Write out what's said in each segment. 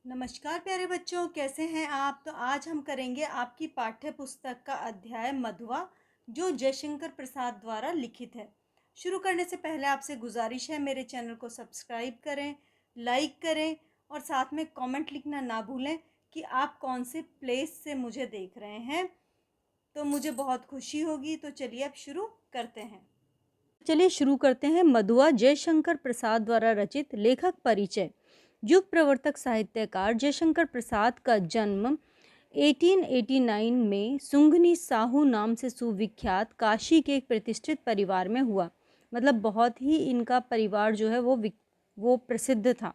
नमस्कार प्यारे बच्चों, कैसे हैं आप। तो आज हम करेंगे आपकी पाठ्य पुस्तक का अध्याय मधुआ, जो जयशंकर प्रसाद द्वारा लिखित है। शुरू करने से पहले आपसे गुजारिश है, मेरे चैनल को सब्सक्राइब करें, लाइक करें और साथ में कमेंट लिखना ना भूलें कि आप कौन से प्लेस से मुझे देख रहे हैं, तो मुझे बहुत खुशी होगी। तो चलिए अब शुरू करते हैं। चलिए शुरू करते हैं। मधुआ जयशंकर प्रसाद द्वारा रचित। लेखक परिचय। युग प्रवर्तक साहित्यकार जयशंकर प्रसाद का जन्म 1889 में सुंगनी साहू नाम से सुविख्यात काशी के एक प्रतिष्ठित परिवार में हुआ। मतलब बहुत ही इनका परिवार जो है वो प्रसिद्ध था।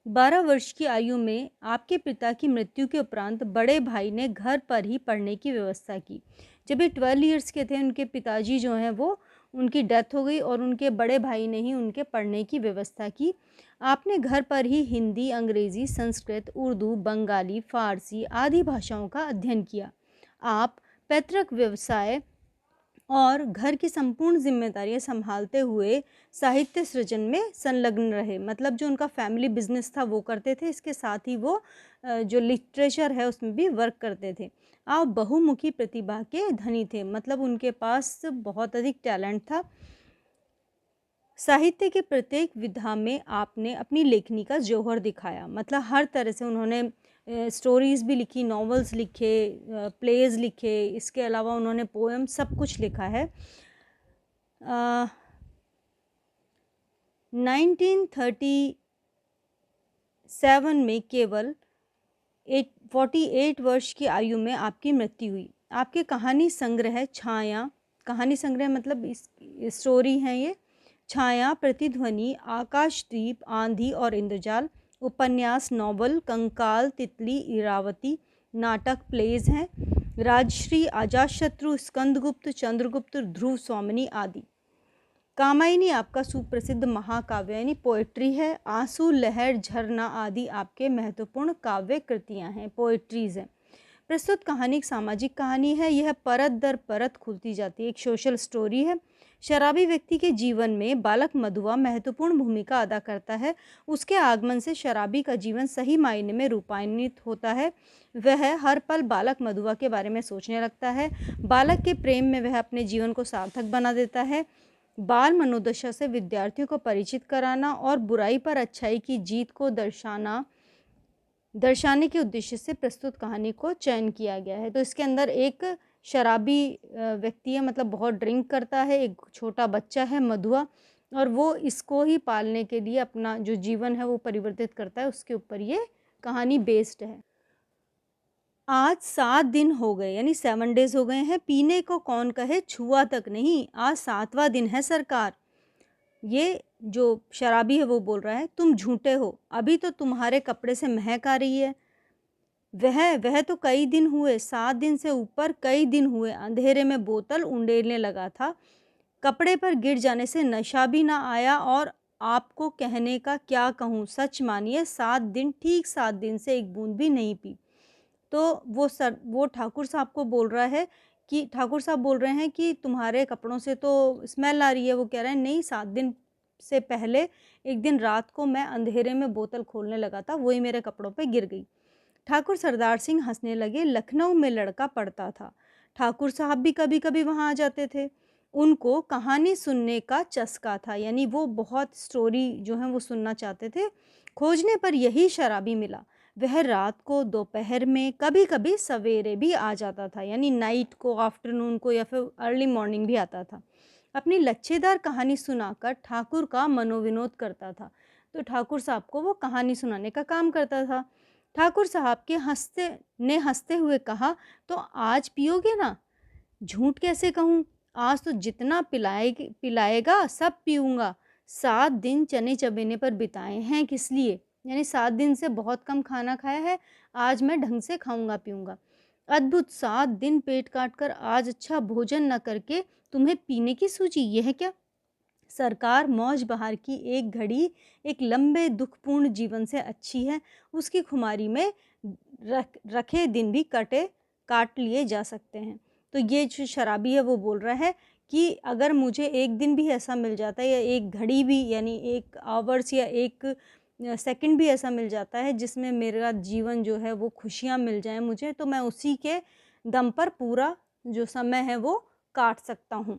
12 वर्ष की आयु में आपके पिता की मृत्यु के उपरांत बड़े भाई ने घर पर ही पढ़ने की व्यवस्था की। जब ये 12 ईयर्स के थे, उनके पिताजी जो हैं वो उनकी डेथ हो गई और उनके बड़े भाई ने ही उनके पढ़ने की व्यवस्था की। आपने घर पर ही हिंदी, अंग्रेज़ी, संस्कृत, उर्दू, बंगाली, फ़ारसी आदि भाषाओं का अध्ययन किया। आप पैतृक व्यवसाय और घर की संपूर्ण जिम्मेदारियां संभालते हुए साहित्य सृजन में संलग्न रहे। मतलब जो उनका फैमिली बिजनेस था वो करते थे, इसके साथ ही वो जो लिटरेचर है उसमें भी वर्क करते थे। आप बहुमुखी प्रतिभा के धनी थे, मतलब उनके पास बहुत अधिक टैलेंट था। साहित्य के प्रत्येक विधा में आपने अपनी लेखनी का जौहर दिखाया। मतलब हर तरह से उन्होंने स्टोरीज़ भी लिखी, नॉवेल्स लिखे, प्लेज़ लिखे, इसके अलावा उन्होंने पोएम सब कुछ लिखा है। 1937 में केवल 48 वर्ष की आयु में आपकी मृत्यु हुई। आपके कहानी संग्रह छाया, कहानी संग्रह मतलब इस स्टोरी हैं ये, छाया, प्रतिध्वनि, आकाशदीप, आंधी और इंद्रजाल, उपन्यास, नॉवल, कंकाल, तितली, इरावती, नाटक, प्लेज हैं, राजश्री, अजातशत्रु, स्कंदगुप्त, चंद्रगुप्त, ध्रुव स्वामिनी आदि। कामायनी आपका सुप्रसिद्ध महाकाव्य यानी पोएट्री है। आंसू, लहर, झरना आदि आपके महत्वपूर्ण काव्य कृतियां हैं, पोएट्रीज हैं। प्रस्तुत कहानी एक सामाजिक कहानी है। यह परत दर परत खुलती जाती है, एक सोशल स्टोरी है। शराबी व्यक्ति के जीवन में बालक मधुआ महत्वपूर्ण भूमिका अदा करता है। उसके आगमन से शराबी का जीवन सही मायने में रूपान्वित होता है। वह हर पल बालक मधुआ के बारे में सोचने लगता है। बालक के प्रेम में वह अपने जीवन को सार्थक बना देता है। बाल मनोदशा से विद्यार्थियों को परिचित कराना और बुराई पर अच्छाई की जीत को दर्शाने के उद्देश्य से प्रस्तुत कहानी को चयन किया गया है। तो इसके अंदर एक शराबी व्यक्ति है, मतलब बहुत ड्रिंक करता है, एक छोटा बच्चा है मधुआ, और वो इसको ही पालने के लिए अपना जो जीवन है वो परिवर्तित करता है। उसके ऊपर ये कहानी बेस्ड है। आज 7 दिन हो गए, यानी 7 डेज हो गए हैं, पीने को कौन कहे छुआ तक नहीं, आज 7वां दिन है सरकार। ये जो शराबी है वो बोल रहा है, तुम झूठे हो, अभी तो तुम्हारे कपड़े से महक आ रही है। वह तो कई दिन हुए, 7 दिन से ऊपर कई दिन हुए अंधेरे में बोतल उंडेलने लगा था। कपड़े पर गिर जाने से नशा भी ना आया, और आपको कहने का क्या कहूँ, सच मानिए 7 दिन, ठीक 7 दिन से एक बूंद भी नहीं पी। तो वो ठाकुर साहब को बोल रहा है कि ठाकुर साहब बोल रहे हैं कि तुम्हारे कपड़ों से तो स्मेल आ रही है। वो कह रहे हैं नहीं, 7 दिन से पहले एक दिन रात को मैं अंधेरे में बोतल खोलने लगा था, वही मेरे कपड़ों पे गिर गई। ठाकुर सरदार सिंह हंसने लगे। लखनऊ में लड़का पढ़ता था, ठाकुर साहब भी कभी कभी वहाँ आ जाते थे। उनको कहानी सुनने का चस्का था, यानी वो बहुत स्टोरी जो है वो सुनना चाहते थे। खोजने पर यही शराबी मिला। वह रात को, दोपहर में, कभी कभी सवेरे भी आ जाता था, यानी नाइट को, आफ्टरनून को, या फिर अर्ली मॉर्निंग भी आता था। अपनी लच्छेदार कहानी सुनाकर ठाकुर का मनोविनोद करता था। तो ठाकुर साहब को वो कहानी सुनाने का काम करता था। ठाकुर साहब के हंसते हुए कहा, तो आज पियोगे ना? झूठ कैसे कहूँ, आज तो जितना पिलाएगा सब पीऊँगा। 7 दिन चने चबेने पर बिताए हैं, किस लिए? यानी 7 दिन से बहुत कम खाना खाया है, आज मैं ढंग से खाऊँगा पीऊँगा। अद्भुत, 7 दिन पेट काट कर आज अच्छा भोजन न करके तुम्हें पीने की सूझी, यह क्या? सरकार, मौज बहार की एक घड़ी एक लंबे दुखपूर्ण जीवन से अच्छी है। उसकी खुमारी में रखे दिन भी काट लिए जा सकते हैं। तो ये जो शराबी है वो बोल रहा है कि अगर मुझे एक दिन भी ऐसा मिल जाता है, या एक घड़ी भी, यानी एक आवर्स या एक सेकंड भी ऐसा मिल जाता है जिसमें मेरा जीवन जो है वो खुशियाँ मिल जाएँ मुझे, तो मैं उसी के दम पर पूरा जो समय है वो काट सकता हूँ।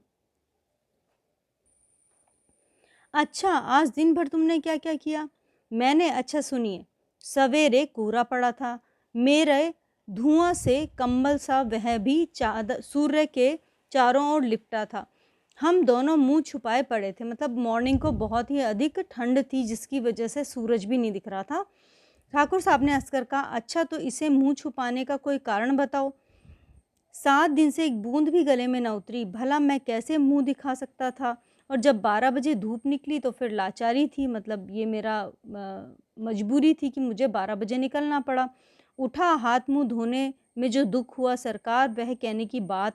अच्छा, आज दिन भर तुमने क्या-क्या किया? मैंने अच्छा सुनिए, सवेरे कोहरा पड़ा था, मेरे धुआँ से कंबल सा वह भी सूर्य के चारों ओर लिपटा था। हम दोनों मुँह छुपाए पड़े थे, मतलब मॉर्निंग को बहुत ही अधिक ठंड थी जिसकी वजह से सूरज भी नहीं दिख रहा था। ठाकुर साहब ने हँसकर कहा, अच्छा तो इसे मुँह छुपाने का कोई कारण बताओ। 7 दिन से एक बूँद भी गले में ना उतरी, भला मैं कैसे मुँह दिखा सकता था? और जब 12 बजे धूप निकली तो फिर लाचारी थी, मतलब ये मेरा मजबूरी थी कि मुझे 12 बजे निकलना पड़ा। उठा, हाथ-मुँह धोने में जो दुःख हुआ सरकार, वह कहने की बात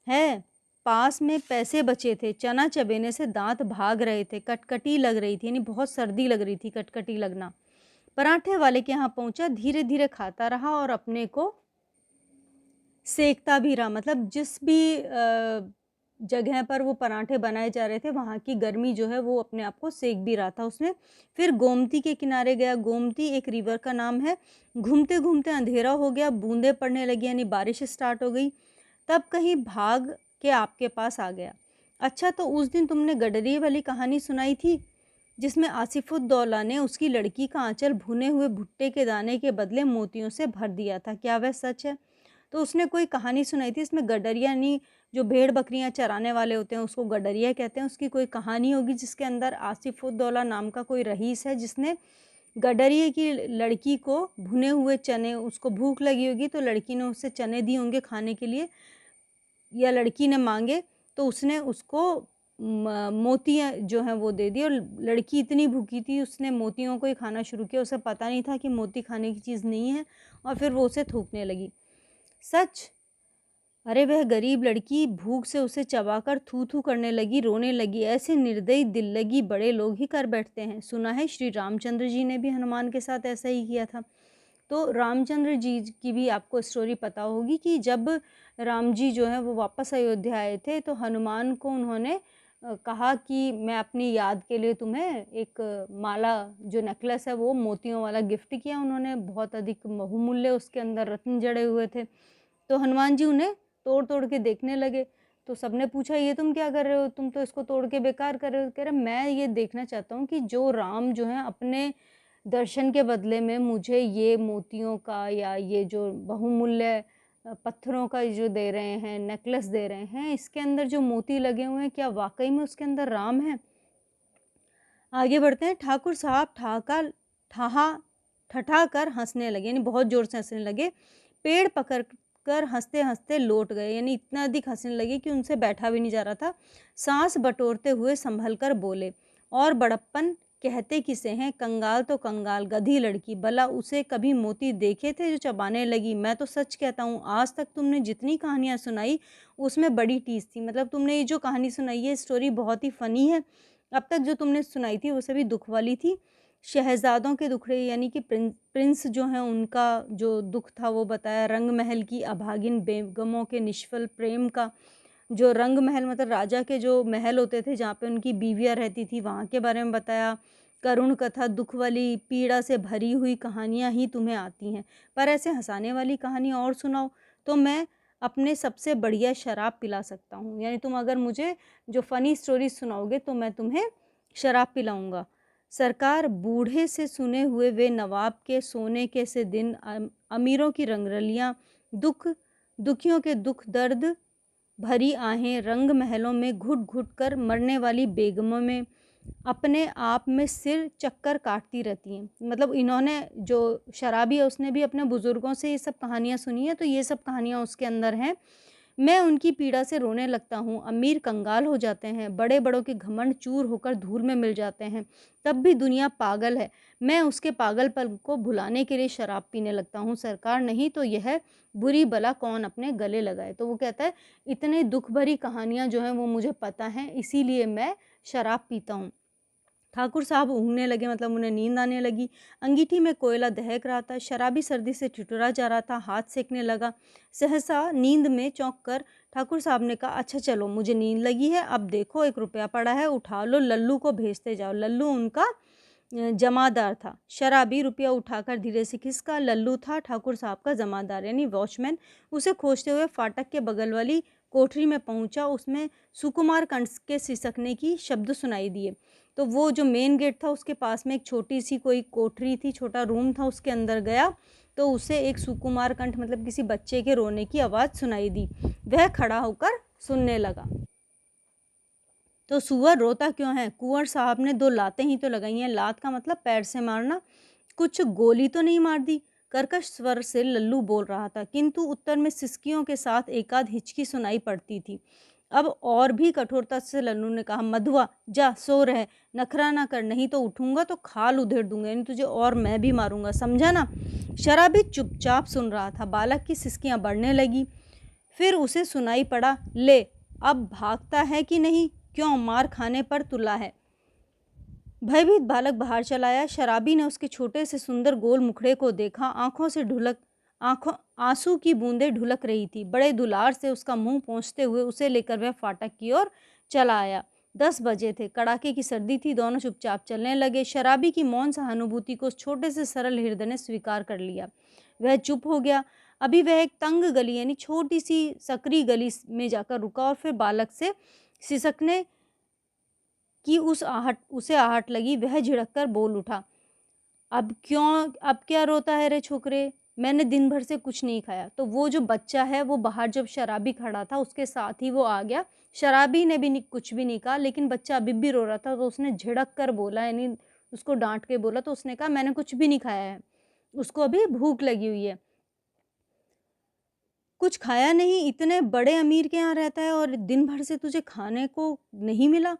है। पास में पैसे बचे थे, चना चबेने से दाँत भाग रहे थे, कटकटी लग रही थी, यानी बहुत सर्दी लग रही थी, कटकटी लगना। पराठे वाले के यहाँ पहुँचा, धीरे-धीरे खाता रहा और अपने को सेंकता भी रहा, मतलब जिस भी जगह पर वो पराठे बनाए जा रहे थे वहाँ की गर्मी जो है वो अपने आप को सेंक भी रहा था उसमें। फिर गोमती के किनारे गया, गोमती एक रिवर का नाम है। घूमते-घूमते अंधेरा हो गया, बूँदें पड़ने लगी यानी बारिश स्टार्ट हो गई। तब कहीं भाग के आपके पास आ गया। अच्छा तो उस दिन तुमने गडरिये वाली कहानी सुनाई थी, जिसमें आसिफुद्दौला ने उसकी लड़की का आँचल भुने हुए भुट्टे के दाने के बदले मोतियों से भर दिया था, क्या वह सच है? तो उसने कोई कहानी सुनाई थी, इसमें गडरिया यानी जो भेड़-बकरियाँ चराने वाले होते हैं उसको गडरिया कहते हैं। उसकी कोई कहानी होगी जिसके अंदर आसिफुद्दौला नाम का कोई रईस है जिसने गडरिये की लड़की को भुने हुए चने, उसको भूख लगी होगी तो लड़की ने उसे चने दिए होंगे खाने के लिए या लड़की ने माँगे तो उसने उसको मोतियाँ जो हैं वो दे दी और लड़की इतनी भूखी थी उसने मोतियों को ही खाना शुरू किया। उसे पता नहीं था कि मोती खाने की चीज़ नहीं है और फिर वो उसे थूकने लगी। सच? अरे वह गरीब लड़की भूख से उसे चबाकर थू-थू करने लगी, रोने लगी। ऐसे निर्दयी दिल्लगी बड़े लोग ही कर बैठते हैं। सुना है श्री रामचंद्र जी ने भी हनुमान के साथ ऐसा ही किया था। तो रामचंद्र जी की भी आपको स्टोरी पता होगी कि जब राम जी जो है वो वापस अयोध्या आए थे तो हनुमान को उन्होंने कहा कि मैं अपनी याद के लिए तुम्हें एक माला, जो नेकलेस है वो मोतियों वाला गिफ्ट किया। उन्होंने बहुत अधिक बहुमूल्य उसके अंदर रत्न जड़े हुए थे। तो हनुमान जी उन्हें तोड़-तोड़ के देखने लगे। तो सबने पूछा ये तुम क्या कर रहे हो? तुम तो इसको तोड़ के बेकार कर रहे हो। कह रहे मैं ये देखना चाहता हूँ कि जो राम जो हैं अपने दर्शन के बदले में मुझे ये मोतियों का या ये जो बहुमूल्य पत्थरों का जो दे रहे हैं, नेकलेस दे रहे हैं, इसके अंदर जो मोती लगे हुए हैं क्या वाक़ई में उसके अंदर राम है? आगे बढ़ते हैं। ठाकुर साहब ठहा ठठाकर हँसने लगे, यानी बहुत ज़ोर से हँसने लगे। पेड़ पकड़ कर हँसते-हँसते लौट गए, यानी इतना अधिक हँसने लगे कि उनसे बैठा भी नहीं जा रहा था। साँस बटोरते हुए सँभल कर बोले, और बड़प्पन कहते किसे हैं? कंगाल तो कंगाल, गधी लड़की, भला उसे कभी मोती देखे थे जो चबाने लगी? मैं तो सच कहता हूँ, आज तक तुमने जितनी कहानियाँ सुनाई, उसमें बड़ी टीस थी। मतलब तुमने ये जो कहानी सुनाई है, स्टोरी बहुत ही फ़नी है। अब तक जो तुमने सुनाई थी वो सभी दुःख वाली थी। शहज़ादों के दुखड़े यानी कि प्रिंस जो हैं उनका जो दुःख था वो बताया, रंग महल की अभागिन बेगमों के निष्फल प्रेम का, जो रंग महल मतलब राजा के जो महल होते थे जहाँ पे उनकी बीवियाँ रहती थी वहाँ के बारे में बताया। करुण कथा, दुःख वाली पीड़ा से भरी हुई कहानियाँ ही तुम्हें आती हैं, पर ऐसे हँसाने वाली कहानी और सुनाओ तो मैं अपने सबसे बढ़िया शराब पिला सकता हूँ। यानी तुम अगर मुझे जो फ़नी स्टोरीज़ सुनाओगे तो मैं तुम्हें शराब पिलाऊँगा। सरकार बूढ़े से सुने हुए वे नवाब के सोने के से दिन, अमीरों की रंगरलियाँ, दुखियों के दुख दर्द भरी आहें, रंग महलों में घुट-घुट कर मरने वाली बेगमों में अपने आप में सिर चक्कर काटती रहती हैं। मतलब इन्होंने जो शराबी है उसने भी अपने बुज़ुर्गों से ये सब कहानियाँ सुनी हैं, तो ये सब कहानियाँ उसके अंदर हैं। मैं उनकी पीड़ा से रोने लगता हूँ, अमीर कंगाल हो जाते हैं, बड़े-बड़ों के घमंड चूर होकर धूल में मिल जाते हैं, तब भी दुनिया पागल है। मैं उसके पागलपन को भुलाने के लिए शराब पीने लगता हूँ सरकार, नहीं तो यह बुरी बला कौन अपने गले लगाए। तो वो कहता है इतने दुःख भरी कहानियाँ जो हैं वो मुझे पता हैं, इसीलिए मैं शराब पीता हूँ। ठाकुर साहब ऊँघने लगे, मतलब उन्हें नींद आने लगी। अंगीठी में कोयला दहक रहा था, शराबी सर्दी से ठिठुरा जा रहा था, हाथ सेंकने लगा। सहसा नींद में चौंक कर ठाकुर साहब ने कहा, अच्छा चलो मुझे नींद लगी है, अब देखो 1 रुपया पड़ा है, उठा लो, लल्लू को भेजते जाओ। लल्लू उनका जमादार था। शराबी रुपया उठाकर धीरे से खिसका। लल्लू था ठाकुर साहब का जमादार यानी वॉचमैन। उसे खोजते हुए फाटक के बगल वाली कोठरी में पहुंचा। उसमें सुकुमार कंठ के सिसकने की शब्द सुनाई दिए। तो वो जो मेन गेट था उसके पास में एक छोटी सी कोई कोठरी थी, छोटा रूम था, उसके अंदर गया तो उसे एक सुकुमार कंठ मतलब किसी बच्चे के रोने की आवाज़ सुनाई दी। वह खड़ा होकर सुनने लगा। तो सुअर रोता क्यों है? कुंवर साहब ने 2 लातें ही तो लगाई हैं। लात का मतलब पैर से मारना। कुछ गोली तो नहीं मार दी? कर्कश स्वर से लल्लू बोल रहा था, किंतु उत्तर में सिसकियों के साथ एकाध हिचकी सुनाई पड़ती थी। अब और भी कठोरता से लल्लू ने कहा, मधुआ जा सो रहे, नखरा ना कर, नहीं तो उठूंगा तो खाल उधेड़ दूंगा, यानी तुझे और मैं भी मारूंगा, समझा ना? शराबी चुपचाप सुन रहा था। बालक की सिसकियां बढ़ने लगी। फिर उसे सुनाई पड़ा, ले अब भागता है कि नहीं? क्यों मार खाने पर तुला है? भयभीत बालक बाहर चला आया। शराबी ने उसके छोटे से सुंदर गोल मुखड़े को देखा। आंखों आंसू की बूंदें ढुलक रही थी। बड़े दुलार से उसका मुंह पोंछते हुए उसे लेकर वह फाटक की ओर चला आया। 10 बजे थे, कड़ाके की सर्दी थी। दोनों चुपचाप चलने लगे। शराबी की मौन सहानुभूति को उस छोटे से सरल हृदय ने स्वीकार कर लिया। वह चुप हो गया। अभी वह एक तंग गली यानी छोटी सी सकरी गली में जाकर रुका और फिर बालक से सिसकने कि उसे आहट लगी। वह झिड़क कर बोल उठा, अब क्या रोता है रे छोकरे? मैंने दिन भर से कुछ नहीं खाया। तो वो जो बच्चा है वो बाहर जब शराबी खड़ा था उसके साथ ही वो आ गया। शराबी ने भी कुछ भी नहीं कहा, लेकिन बच्चा अभी भी रो रहा था तो उसने झिड़क कर बोला, यानी उसको डांट के बोला। तो उसने कहा, मैंने कुछ भी नहीं खाया है, उसको अभी भूख लगी हुई है। कुछ खाया नहीं? इतने बड़े अमीर के यहाँ रहता है और दिन भर से तुझे खाने को नहीं मिला?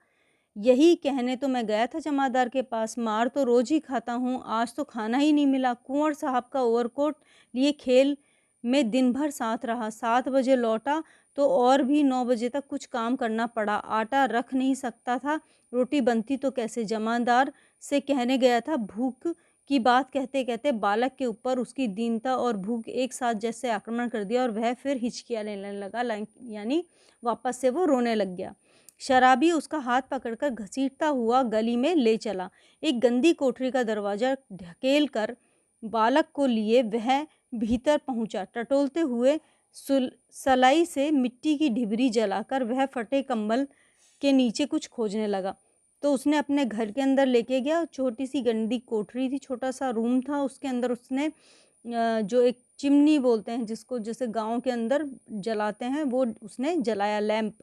यही कहने तो मैं गया था जमादार के पास। मार तो रोज ही खाता हूँ, आज तो खाना ही नहीं मिला। कुंवर साहब का ओवरकोट लिए खेल में दिन भर साथ रहा। 7 बजे लौटा तो और भी 9 बजे तक कुछ काम करना पड़ा। आटा रख नहीं सकता था, रोटी बनती तो कैसे? जमादार से कहने गया था। भूख की बात कहते कहते बालक के ऊपर उसकी दीनता और भूख एक साथ जैसे आक्रमण कर दिया और वह फिर हिचकियाँ लेने लगा, यानी वापस से वो रोने लग गया। शराबी उसका हाथ पकड़कर घसीटता हुआ गली में ले चला। एक गंदी कोठरी का दरवाजा ढकेल कर बालक को लिए वह भीतर पहुंचा। टटोलते हुए सलाई से मिट्टी की ढिबरी जलाकर वह फटे कंबल के नीचे कुछ खोजने लगा। तो उसने अपने घर के अंदर लेके गया। छोटी सी गंदी कोठरी थी, छोटा सा रूम था, उसके अंदर उसने जो एक चिमनी बोलते हैं जिसको, जैसे गांव के अंदर जलाते हैं, वो उसने जलाया, लैंप।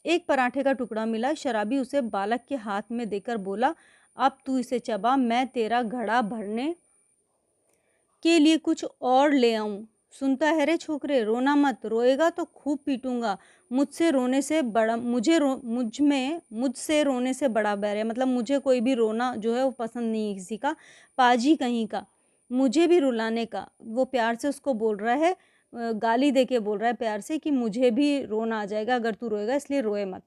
एक पराठे का टुकड़ा मिला। शराबी उसे बालक के हाथ में देकर बोला, अब तू इसे चबा, मैं तेरा घड़ा भरने के लिए कुछ और ले आऊं। सुनता है रे छोकरे, रोना मत, रोएगा तो खूब पीटूंगा। मुझसे रोने से बड़ा मुझसे रोने से बड़ा बैर है, मतलब मुझे कोई भी रोना जो है वो पसंद नहीं है किसी का, पाजी कहीं का, मुझे भी रुलाने का। वो प्यार से उसको बोल रहा है, गाली दे के बोल रहा है प्यार से कि मुझे भी रोना आ जाएगा अगर तू रोएगा, इसलिए रोए मत।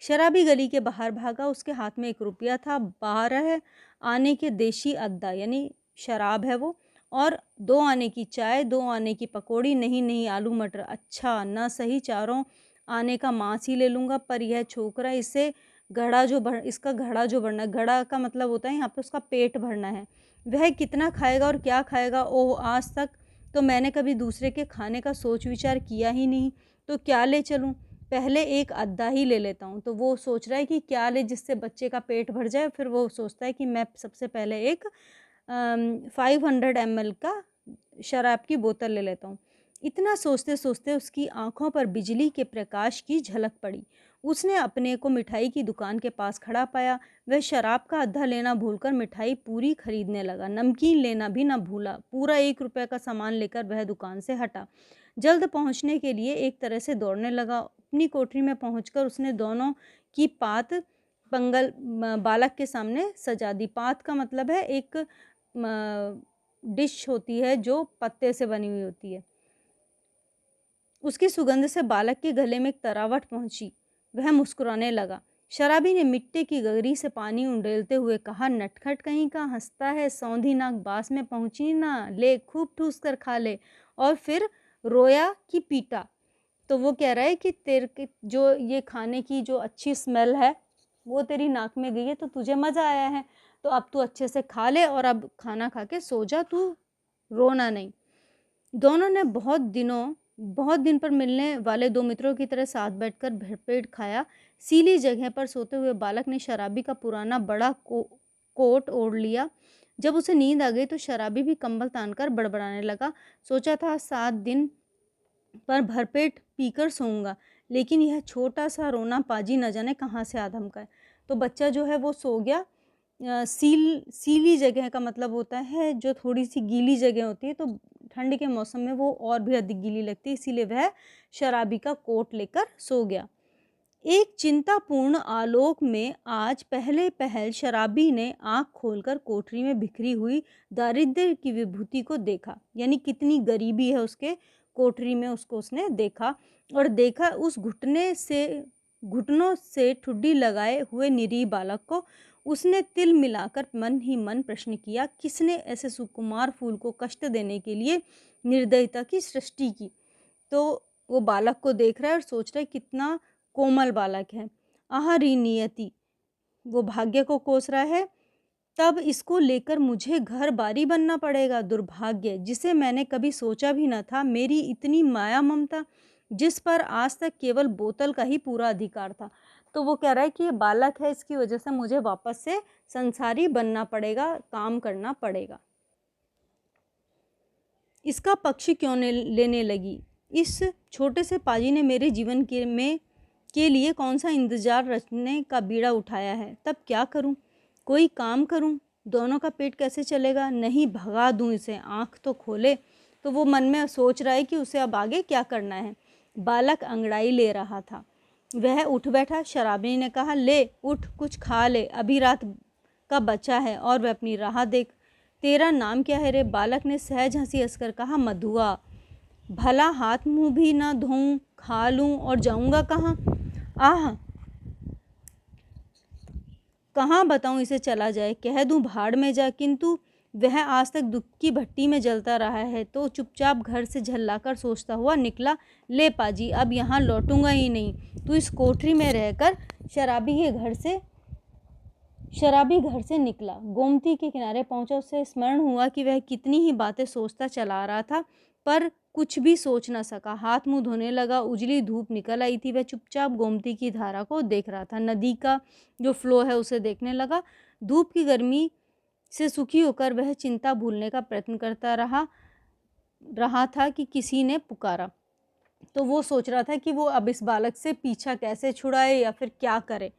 शराबी गली के बाहर भागा। उसके हाथ में 1 रुपया था। 12 आने के देशी अद्दा यानी शराब है वो, और 2 आने की चाय, 2 आने की पकौड़ी, नहीं आलू मटर। अच्छा ना सही 4 आने का मांस ही ले लूँगा, पर यह छोकरा इसका घड़ा जो भरना, घड़ा का मतलब होता है यहाँ पे उसका पेट भरना है। वह कितना खाएगा और क्या खाएगा? ओह, आज तक तो मैंने कभी दूसरे के खाने का सोच विचार किया ही नहीं। तो क्या ले चलूँ? पहले एक अद्दा ही ले लेता हूँ। तो वो सोच रहा है कि क्या ले जिससे बच्चे का पेट भर जाए। फिर वो सोचता है कि मैं सबसे पहले एक 500 ml का शराब की बोतल ले लेता हूँ। इतना सोचते सोचते उसकी आंखों पर बिजली के प्रकाश की झलक पड़ी। उसने अपने को मिठाई की दुकान के पास खड़ा पाया। वह शराब का अद्धा लेना भूलकर मिठाई पूरी खरीदने लगा। नमकीन लेना भी न भूला। पूरा 1 रुपये का सामान लेकर वह दुकान से हटा। जल्द पहुंचने के लिए एक तरह से दौड़ने लगा। अपनी कोठरी में पहुंचकर उसने दोनों की पात बालक के सामने सजा दी। पात का मतलब है एक डिश होती है जो पत्ते से बनी हुई होती है। उसकी सुगंध से बालक के गले में एक तरावट पहुंची। वह मुस्कुराने लगा। शराबी ने मिट्टी की गगरी से पानी उंडेलते हुए कहा, नटखट कहीं का, हंसता है, सौंधी नाक बास में पहुंची ना, ले खूब ठूस कर खा ले। और फिर रोया कि पीटा? तो वो कह रहा है कि तेरे के जो ये खाने की जो अच्छी स्मेल है वो तेरी नाक में गई है तो तुझे मज़ा आया है, तो अब तू अच्छे से खा ले और अब खाना खा के सो जा, तू रोना नहीं। दोनों ने बहुत दिन पर मिलने वाले 2 मित्रों की तरह साथ बैठकर भरपेट खाया। सीली जगह पर सोते हुए बालक ने शराबी का पुराना बड़ा कोट ओढ़ लिया। जब उसे नींद आ गई तो शराबी भी कंबल तानकर बड़बड़ाने लगा। सोचा था 7 दिन पर भरपेट पीकर सोऊँगा, लेकिन यह छोटा-सा रोना पाजी न जाने कहाँ से आ धमका है। तो बच्चा जो है वो सो गया। सीली जगह का मतलब होता है जो थोड़ी-सी गीली जगह होती है, तो ठंड के मौसम में वो और भी अधिक गीली लगती है, इसीलिए वह शराबी का कोट लेकर सो गया। एक चिंतापूर्ण आलोक में आज पहले पहल शराबी ने आँख खोलकर कोठरी में बिखरी हुई दारिद्र्य की विभूति को देखा। यानी कितनी गरीबी है उसके कोठरी में, उसको उसने देखा और देखा उस घुटनों से ठुड्डी लगाए हुए निरीह बालक को। उसने तिल मिलाकर मन ही मन प्रश्न किया, किसने ऐसे सुकुमार फूल को कष्ट देने के लिए निर्दयता की सृष्टि की। तो वो बालक को देख रहा है और सोच रहा है कितना कोमल बालक है। आहारी नियति, वो भाग्य को कोस रहा है। तब इसको लेकर मुझे घर बारी बनना पड़ेगा। दुर्भाग्य, जिसे मैंने कभी सोचा भी न था। मेरी इतनी माया ममता, जिस पर आज तक केवल बोतल का ही पूरा अधिकार था। तो वो कह रहा है कि ये बालक है, इसकी वजह से मुझे वापस से संसारी बनना पड़ेगा, काम करना पड़ेगा। इसका पक्ष क्यों लेने लगी? इस छोटे से पाजी ने मेरे जीवन के लिए कौन सा इंतजार रचने का बीड़ा उठाया है। तब क्या करूं? कोई काम करूं? दोनों का पेट कैसे चलेगा? नहीं, भगा दूं इसे, आंख तो खोले। तो वो मन में सोच रहा है कि उसे अब आगे क्या करना है। बालक अंगड़ाई ले रहा था। वह उठ बैठा। शराबी ने कहा, ले उठ, कुछ खा ले, अभी रात का बचा है और वह अपनी राह देख। तेरा नाम क्या है रे? बालक ने सहज हंसी हंसकर कहा, मधुआ। भला हाथ मुंह भी ना धोऊं, खा लूं और जाऊंगा कहाँ? आह, कहाँ बताऊं इसे चला जाए, कह दूं भाड़ में जा, किंतु वह आज तक दुख की भट्टी में जलता रहा है, तो चुपचाप घर से झल्लाकर सोचता हुआ निकला, ले पाजी, अब यहाँ लौटूंगा ही नहीं। तू इस कोठरी में रहकर शराबी घर से निकला, गोमती के किनारे पहुंचा। उसे स्मरण हुआ कि वह कितनी ही बातें सोचता चला रहा था, पर कुछ भी सोच न सका। हाथ मुंह धोने लगा। उजली धूप निकल आई थी। वह चुपचाप गोमती की धारा को देख रहा था। नदी का जो फ्लो है उसे देखने लगा। धूप की गर्मी से सुखी होकर वह चिंता भूलने का प्रयत्न करता रहा था कि किसी ने पुकारा। तो वो सोच रहा था कि वो अब इस बालक से पीछा कैसे छुड़ाए या फिर क्या करे।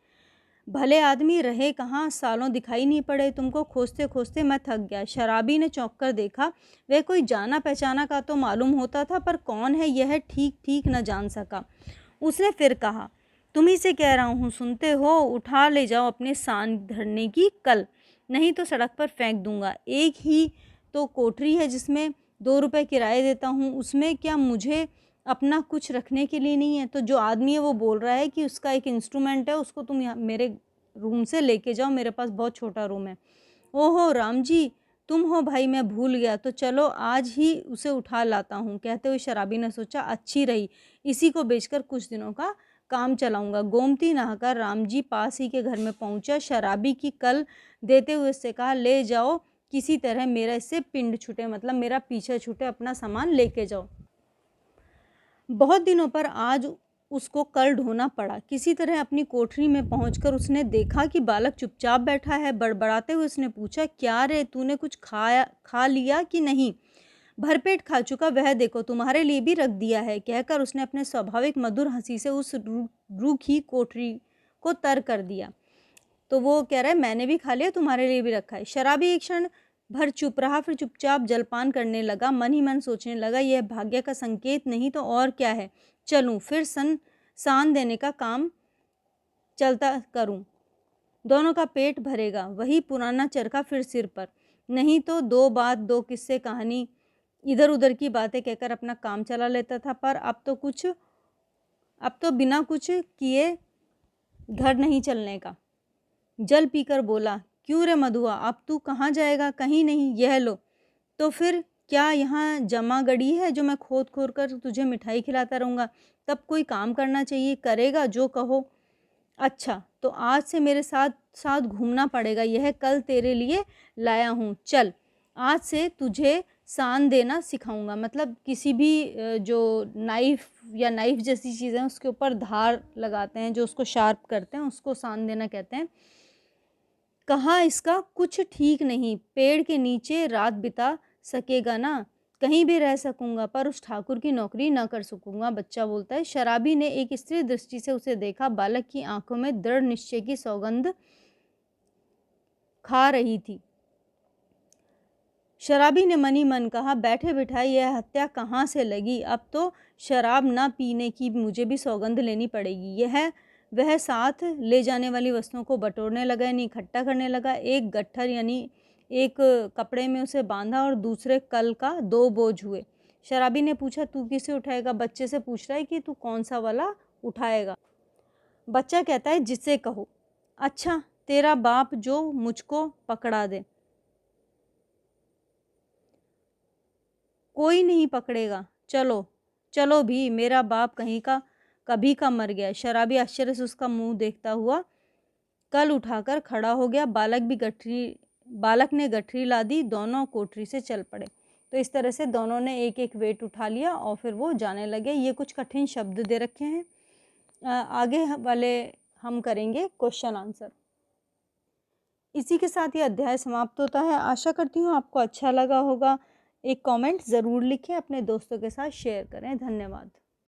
भले आदमी रहे कहाँ, सालों दिखाई नहीं पड़े, तुमको खोजते खोजते मैं थक गया। शराबी ने चौंक कर देखा। वह कोई जाना पहचाना का तो मालूम होता था, पर कौन है यह ठीक ठीक न जान सका। उसने फिर कहा, तुम्ही से कह रहा हूँ, सुनते हो? उठा ले जाओ अपने सान धरने की कल, नहीं तो सड़क पर फेंक दूंगा। एक ही तो कोठरी है जिसमें 2 रुपये किराए देता हूँ, उसमें क्या मुझे अपना कुछ रखने के लिए नहीं है? तो जो आदमी है वो बोल रहा है कि उसका एक इंस्ट्रूमेंट है, उसको तुम यहाँ मेरे रूम से लेके जाओ, मेरे पास बहुत छोटा रूम है। ओहो राम जी, तुम हो भाई, मैं भूल गया, तो चलो आज ही उसे उठा लाता हूँ। कहते हुए शराबी ने सोचा, अच्छी रही, इसी को बेचकर कुछ दिनों का काम चलाऊंगा। गोमती नहाकर राम जी पास ही के घर में पहुंचा। शराबी की कल देते हुए उससे कहा, ले जाओ, किसी तरह मेरा इससे पिंड छूटे, मतलब मेरा पीछे छूटे, अपना सामान लेके जाओ। बहुत दिनों पर आज उसको कल ढोना पड़ा। किसी तरह अपनी कोठरी में पहुंचकर उसने देखा कि बालक चुपचाप बैठा है। बड़बड़ाते हुए उसने पूछा, क्या रे, तूने कुछ खा लिया कि नहीं? भरपेट खा चुका, वह देखो तुम्हारे लिए भी रख दिया है, कहकर उसने अपने स्वाभाविक मधुर हंसी से उस रूखी कोठरी को तर कर दिया। तो वो कह रहा है, मैंने भी खा लिया, तुम्हारे लिए भी रखा है। शराबी एक क्षण भर चुप रहा, फिर चुपचाप जलपान करने लगा। मन ही मन सोचने लगा, यह भाग्य का संकेत नहीं तो और क्या है। चलूं फिर सान देने का काम चलता करूं, दोनों का पेट भरेगा। वही पुराना चरखा फिर सिर पर। नहीं तो दो बात दो किस्से कहानी इधर उधर की बातें कहकर अपना काम चला लेता था, पर अब तो बिना कुछ किए घर नहीं चलने का। जल पीकर बोला, क्यों रे मधुआ, अब तू कहाँ जाएगा? कहीं नहीं, यह लो। तो फिर क्या यहाँ जमा गड़ी है जो मैं खोद खोद कर तुझे मिठाई खिलाता रहूँगा? तब कोई काम करना चाहिए, करेगा जो कहो। अच्छा, तो आज से मेरे साथ साथ घूमना पड़ेगा, यह कल तेरे लिए लाया हूँ, चल। आज से तुझे सान देना सिखाऊँगा। मतलब किसी भी जो नाइफ़ या नाइफ़ जैसी चीज़ है, उसके ऊपर धार लगाते हैं, जो उसको शार्प करते हैं, उसको सान देना कहते हैं। कहा इसका कुछ ठीक नहीं, पेड़ के नीचे रात बिता सकेगा ना? कहीं भी रह सकूँगा, पर उस ठाकुर की नौकरी ना कर सकूँगा। बच्चा बोलता है। शराबी ने एक स्थिर दृष्टि से उसे देखा। बालक की आँखों में दृढ़ निश्चय की सौगंध खा रही थी। शराबी ने मनी मन कहा, बैठे-बिठाए यह हत्या कहाँ से लगी? अब तो शराब ना पीने की मुझे भी सौगंध लेनी पड़ेगी। वह साथ ले जाने वाली वस्तुओं को बटोरने लगा, यानी इकट्ठा करने लगा। एक गट्ठर यानी एक कपड़े में उसे बाँधा और दूसरे कल का 2 बोझ हुए। शराबी ने पूछा, तू किसे उठाएगा? बच्चे से पूछ रहा है कि तू कौन-सा वाला उठाएगा? बच्चा कहता है, जिसे कहो। अच्छा, तेरा बाप जो मुझको पकड़ा दे। कोई नहीं पकड़ेगा, चलो, चलो भी, मेरा बाप कहीं का कभी का मर गया है। शराबी आश्चर्य से उसका मुँह देखता हुआ कल उठाकर खड़ा हो गया। बालक ने गठरी ला दी, दोनों कोठरी से चल पड़े। तो इस तरह से दोनों ने एक-एक वेट उठा लिया और फिर वो जाने लगे। ये कुछ कठिन शब्द दे रखे हैं। आगे वाले हम करेंगे क्वेश्चन आंसर। इसी के साथ ये अध्याय समाप्त होता है। आशा करती हूँ आपको अच्छा लगा होगा। एक कमेंट ज़रूर लिखें, अपने दोस्तों के साथ शेयर करें। धन्यवाद।